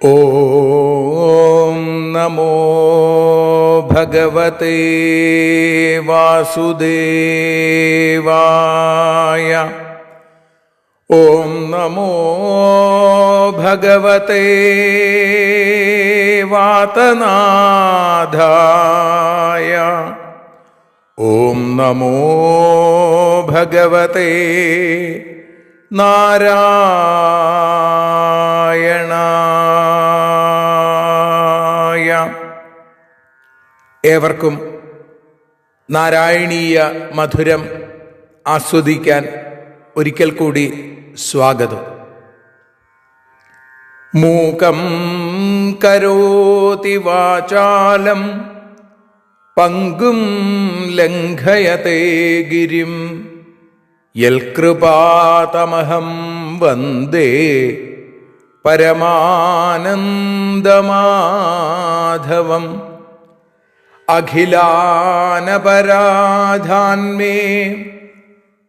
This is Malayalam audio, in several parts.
ഓം നമോ ഭഗവതേ വാസുദേവായ. ഓം നമോ ഭഗവതേ വാതനാഥായ. ഓം നമോ ഭഗവതേ നാരായണായ. ഏവർക്കും നാരായണീയ മധുരം ആസ്വദിക്കാൻ ഒരിക്കൽ കൂടി സ്വാഗതം. മൂകം കരോതി വാചാലം പങ്കും ലംഘയതേ ഗിരിം യൽകൃപാതമഹം വന്ദേ പരമാനന്ദമാധവം. അഖിലാനപരാധാന്മേ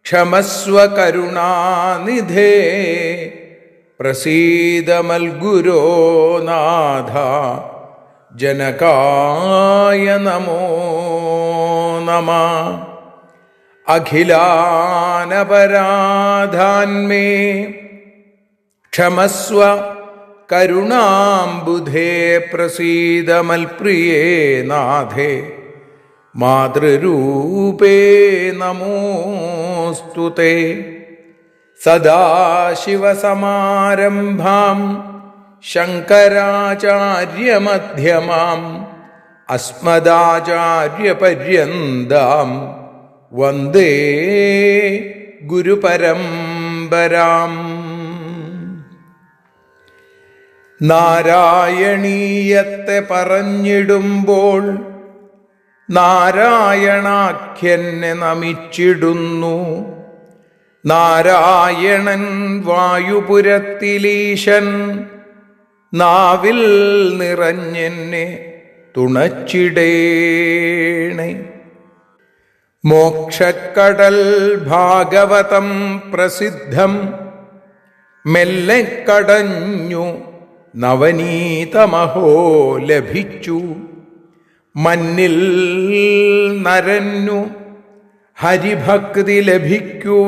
ക്ഷമസ്വ കരുണാനിധേ പ്രസീദ മൽഗുരോ നാഥ ജനകായ നമോ നമഃ. അഖിലാനപരാധാന്മേ ക്ഷമസ്വ കരുണാംബുധേ പ്രസീദ മൽപ്രിയേ നാഥേ മാതൃരൂപേ നമോസ്തുതേ. സദാശിവസമാരംഭാം ശങ്കരാചാര്യമധ്യമാം അസ്മദാചാര്യപര്യന്താം വന്ദേ ഗുരുപരമ്പരാം. നാരായണീയത്തെ പറഞ്ഞിടുമ്പോൾ നാരായണാഖ്യനെ നമിച്ചിടുന്നു. നാരായണൻ വായുപുരത്തിലീശൻ നാവിൽ നിറഞ്ഞെന്നെ തുണച്ചിടേണേ. മോക്ഷക്കടൽ ഭാഗവതം പ്രസിദ്ധം മെല്ലെ കടഞ്ഞു നവനീതമഹോ ലഭിച്ചു. മന്നിൽ നരന്നു ഹരിഭക്തി ലഭിക്കുവാനായി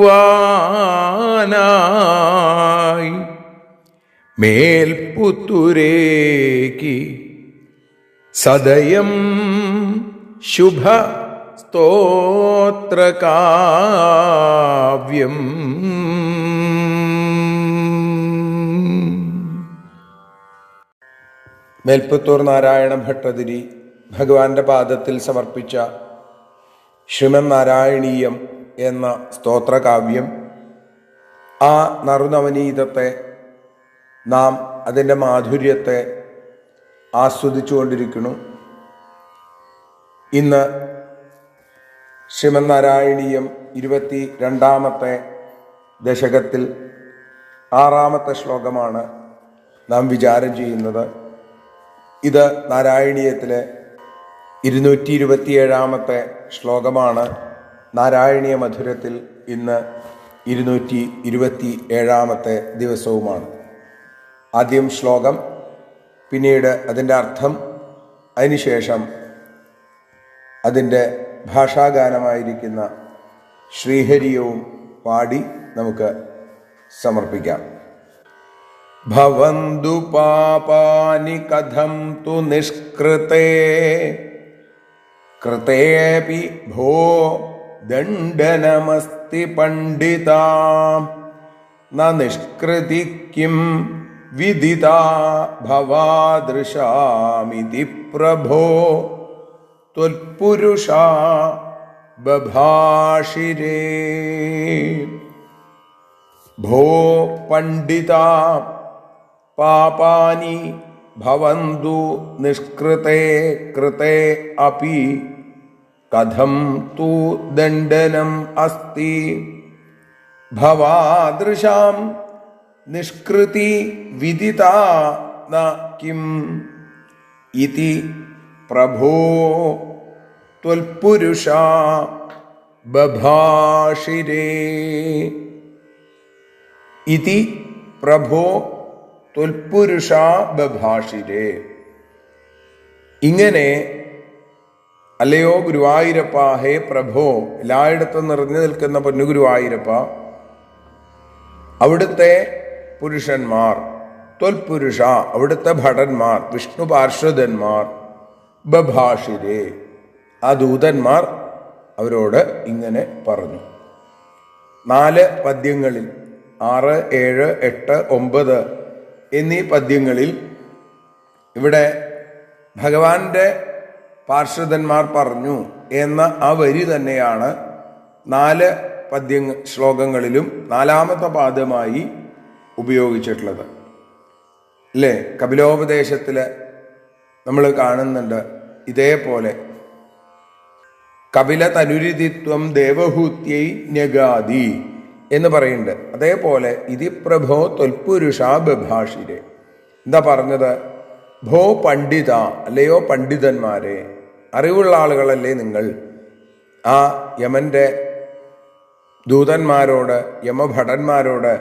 മേൽപുത്തൂരേക്ക് സദയം ശുഭ സ്തോത്രകാവ്യം. മേൽപ്പത്തൂർ നാരായണ ഭട്ടതിരി ഭഗവാന്റെ പാദത്തിൽ സമർപ്പിച്ച ശ്രീമന് നാരായണീയം എന്ന സ്തോത്രകാവ്യം. ആ നറുനവനീതത്തെ നാം അതിൻ്റെ മാധുര്യത്തെ ആസ്വദിച്ചുകൊണ്ടിരിക്കുന്നു. ഇന്ന് ശ്രീമന് നാരായണീയം 22ാമത്തെ ദശകത്തിൽ 6ാമത്തെ ശ്ലോകമാണ് നാം വിചാരം ചെയ്യുന്നത്. ഇത് നാരായണീയത്തിലെ 227ാമത്തെ ശ്ലോകമാണ്. നാരായണീയ മധുരത്തിൽ ഇന്ന് 227ാമത്തെ ദിവസവുമാണ്. ആദ്യം ശ്ലോകം, പിന്നീട് അതിൻ്റെ അർത്ഥം, അതിനുശേഷം അതിൻ്റെ ഭാഷാഗാനമായിരിക്കുന്ന ശ്രീഹരിയവും പാടി നമുക്ക് സമർപ്പിക്കാം. ഭവന്തു പാപാനി കഥം തു നിഷ്കൃതേ കൃതേപി ഭോ ദണ്ഡനമസ്തി പണ്ഡിതാം ന നിഷ്കൃതി കിം വിദിതാ ഭവാദൃശാമിതി പ്രഭോ ത്വൽപുരുഷാ ബഭാഷിരേ. ഭോ പണ്ഡിതാ പാപാനി ഭവന്തു നിഷ്കൃതേ കൃതേ അപി കഥം തു ദണ്ഡനം അസ്തി ഭവാദൃശാം നിഷ്കൃതി വിദിതാ ന കിം ഇതി പ്രഭോ ത്വൽപുരുഷാ ബഭാഷിരേ. ഇതി പ്രഭോ ത്വൽപുരുഷ ബഭാഷിരേ. ഇങ്ങനെ അല്ലയോ ഗുരുവായൂരപ്പ, ഹേ പ്രഭോ, എല്ലായിടത്തും നിറഞ്ഞു നിൽക്കുന്ന പൊന്നു ഗുരുവായൂരപ്പ, അവിടുത്തെ പുരുഷന്മാർ, ത്വൽപുരുഷ അവിടുത്തെ ഭടന്മാർ, വിഷ്ണു പാർഷദന്മാർ, ബഭാഷിരേ ആ ദൂതന്മാർ അവരോട് ഇങ്ങനെ പറഞ്ഞു. 4 പദ്യങ്ങളിൽ 6, 7, 8, 9 എന്നീ പദ്യങ്ങളിൽ ഇവിടെ ഭഗവാന്റെ പാർഷദന്മാർ പറഞ്ഞു എന്ന ആ വരി തന്നെയാണ് 4 ശ്ലോകങ്ങളിലും 4ാമത്തെ പാദമായി ഉപയോഗിച്ചിട്ടുള്ളത് അല്ലേ? കപിലോപദേശത്തിൽ നമ്മൾ കാണുന്നുണ്ട് ഇതേപോലെ കപില തനുരിതിത്വം ദേവഹൂത്യൈ ന്യഗാദി എന്ന് പറയുന്നുണ്ട്. അതേപോലെ ഇതി പ്രഭോ ത്വൽപുരുഷ ബഭാഷിരെ. എന്താ പറഞ്ഞത്? ഭോ പണ്ഡിത, അല്ലയോ പണ്ഡിതന്മാരെ, അറിവുള്ള ആളുകളല്ലേ നിങ്ങൾ. ആ യമന്റെ ദൂതന്മാരോട്, യമഭടന്മാരോട്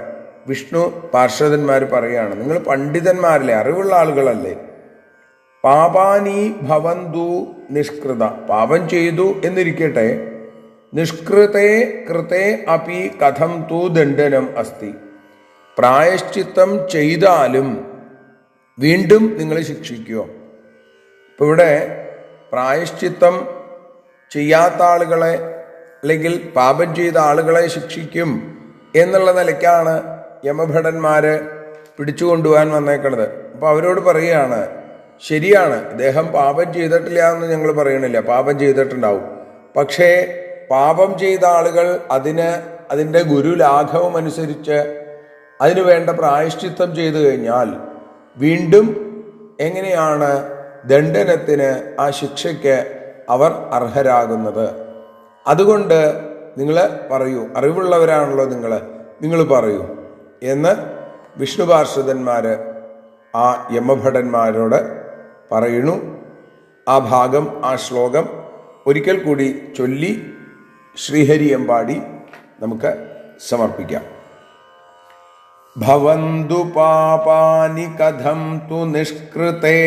വിഷ്ണു പാർഷദന്മാർ പറയാണ്, നിങ്ങൾ പണ്ഡിതന്മാരല്ലേ, അറിവുള്ള ആളുകളല്ലേ. പാപാനി ഭവന്തു നിഷ്കൃത, പാപം ചെയ്തു എന്നിരിക്കട്ടെ, നിഷ്കൃതേ കൃതേ അപി കഥം തു ദണ്ഡനം അസ്തി, പ്രായശ്ചിത്തം ചെയ്താലും വീണ്ടും നിങ്ങൾ ശിക്ഷിക്കുമോ? ഇപ്പം ഇവിടെ പ്രായശ്ചിത്തം ചെയ്യാത്ത ആളുകളെ അല്ലെങ്കിൽ പാപം ചെയ്ത ആളുകളെ ശിക്ഷിക്കും എന്നുള്ള നിലയ്ക്കാണ് യമഭടന്മാരെ പിടിച്ചുകൊണ്ടുപോകാൻ വന്നേക്കണത്. അപ്പോൾ അവരോട് പറയുകയാണ്, ശരിയാണ്, ഇദ്ദേഹം പാപം ചെയ്തിട്ടില്ല എന്ന് ഞങ്ങൾ പറയണില്ല, പാപം ചെയ്തിട്ടുണ്ടാവും. പക്ഷേ പാപം ചെയ്ത ആളുകൾ അതിൻ്റെ ഗുരുലാഘവം അനുസരിച്ച് അതിനു വേണ്ട പ്രായശ്ചിത്തം ചെയ്തു കഴിഞ്ഞാൽ വീണ്ടും എങ്ങനെയാണ് ദണ്ഡനത്തിന്, ആ ശിക്ഷയ്ക്ക് അവർ അർഹരാകുന്നത്? അതുകൊണ്ട് നിങ്ങൾ പറയൂ, അറിവുള്ളവരാണല്ലോ നിങ്ങൾ പറയൂ എന്ന് വിഷ്ണു പാർഷദന്മാർ ആ യമഭടന്മാരോട് പറയുന്നു. ആ ഭാഗം, ആ ശ്ലോകം ഒരിക്കൽ കൂടി ചൊല്ലി ശ്രീഹരിയമ്പാടി നമുക്ക് സമർപ്പിക്കാം. ഭവന്തു പാപാനി കഥം തു നിഷ്കൃതേ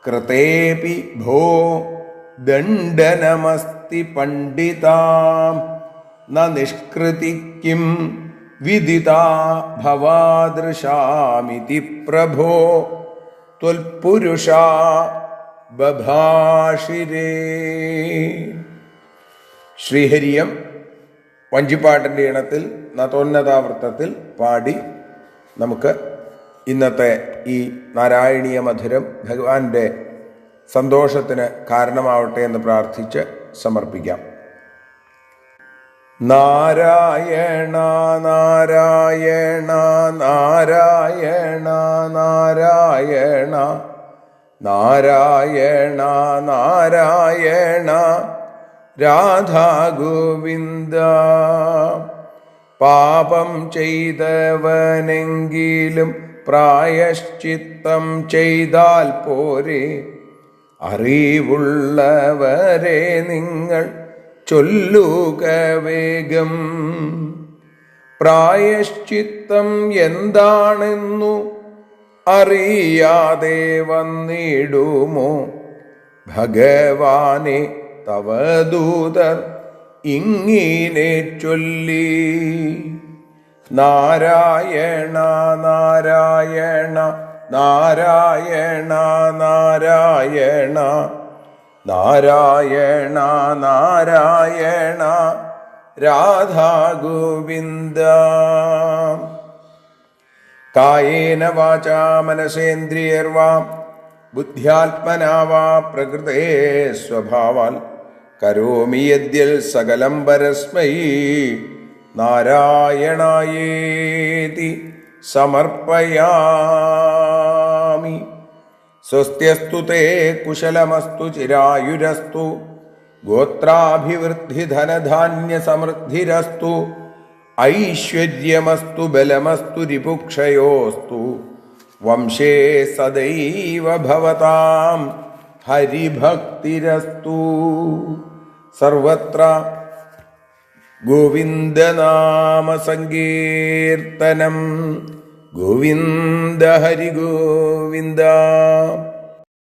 കൃതേപി ഭോ ദണ്ഡനമസ്തി പണ്ഡിതാം ന നിഷ്കൃതി കിം വിദിതാ ഭവാദൃശാമിതി പ്രഭോ ത്വൽപുരുഷ ബഭാഷിരേ. ശ്രീഹരിയം വഞ്ചിപ്പാട്ടിൻ്റെ ഇണത്തിൽ നതോന്നതാവൃത്തത്തിൽ പാടി നമുക്ക് ഇന്നത്തെ ഈ നാരായണീയ മധുരം ഭഗവാന്റെ സന്തോഷത്തിന് കാരണമാവട്ടെ എന്ന് പ്രാർത്ഥിച്ച് സമർപ്പിക്കാം. നാരായണ നാരായണ നാരായണ നാരായണ നാരായണ നാരായണ രാധാ ഗോവിന്ദ. പാപം ചെയ്തവനെങ്കിലും പ്രായശ്ചിത്തം ചെയ്താൽ പോരെ, അറിവുള്ളവരെ നിങ്ങൾ ചൊല്ലുക വേഗം. പ്രായശ്ചിത്തം എന്താണെന്നു അറിയാതെ വന്നിടുമോ ഭഗവാനെ തവ ദൂതർ ഇങ്ങനെ ചൊല്ലി. നാരായണ നാരായണ നാരായണ നാരായണ നാരായണ നാരായണ രാധാ ഗോവിന്ദ. കായേന വാചാ മനസേന്ദ്രിയർവാ ബുദ്ധ്യാത്മനാ വാ പ്രകൃതേ സ്വഭാവാൽ കരോമി യദ്യൽ സകലം പരസ്മൈ നാരായണായേതി സമർപ്പയാമി. സ്വസ്ത്യസ്തു തേ കുശലമസ്തു ചിരായുരസ്തു ഗോത്രാഭിവൃദ്ധി ധനധാന്യ സമൃദ്ധിരസ്തു ഐശ്വര്യമസ്തു ബലമസ്തു രിപുക്ഷയോസ്തു വംശേ സദൈവ ഭവതാം ഹരിഭക്തിരസ്തു. സർവത്ര ഗോവിന്ദനാമ സങ്കീർത്തനം ഗോവിന്ദ ഹരി ഗോവിന്ദ.